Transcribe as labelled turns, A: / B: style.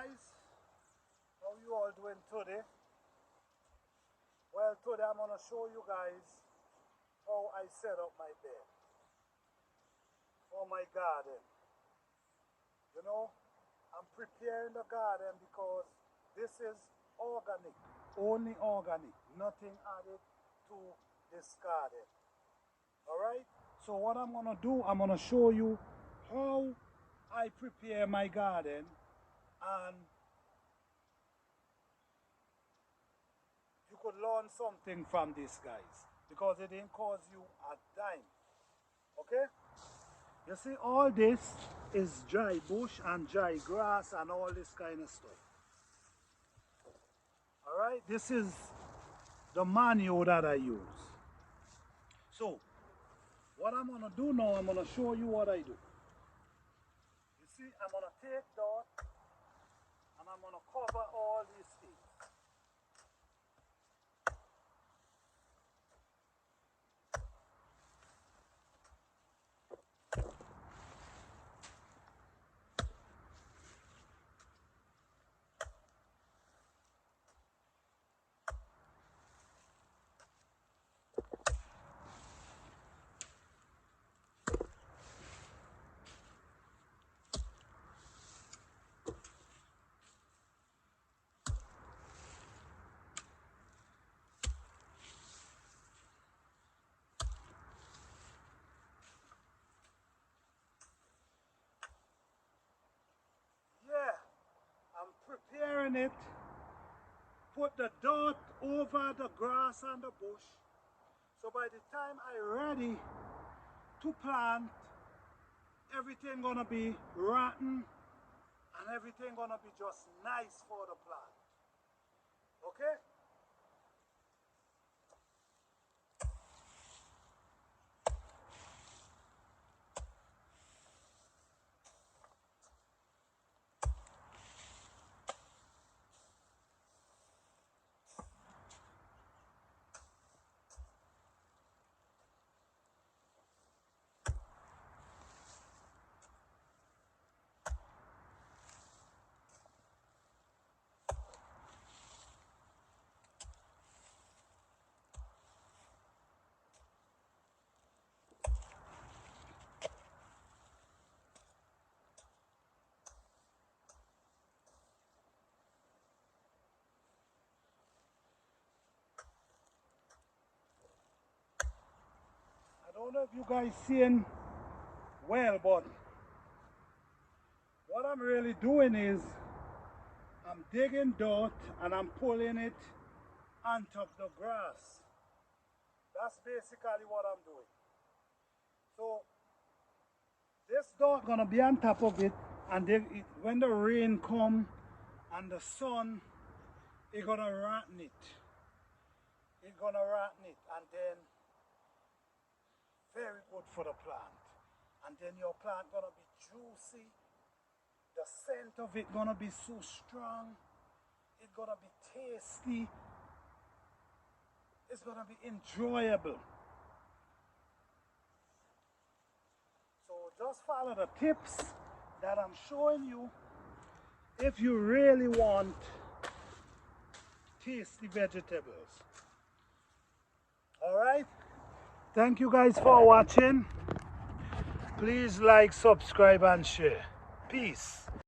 A: guys, how you all doing today? Well, today I'm going to show you guys how I set up my bed for my garden. You know, I'm preparing the garden because this is organic, only organic, nothing added to this garden. Alright, so what I'm going to do, I'm going to show you how I prepare my garden, and you could learn something from this, guys, because it didn't cost you a dime. Okay? You see, all this is dry bush and dry grass and all this kind of stuff. Alright, this is the manure that I use. So, what I'm going to do now, I'm going to show you what I do. You see, I'm going to take that and I'm going to cover all these things. I'm preparing it, put the dirt over the grass and the bush, so by the time I'm ready to plant, everything gonna be rotten and everything gonna be just nice for the plant. Okay? I don't know if you guys seeing well, but what I'm really doing is I'm digging dirt and I'm pulling it on top of the grass. That's basically what I'm doing. So this dirt gonna be on top of it, and then when the rain come and the sun, it's gonna rotten it. It's gonna rotten it, and then very good for the plant. And then your plant gonna be juicy. The scent of it gonna be so strong. It's gonna be tasty. It's gonna be enjoyable. So just follow the tips that I'm showing you if you really want tasty vegetables. Alright? Thank you guys for watching. Please like, subscribe and share. Peace.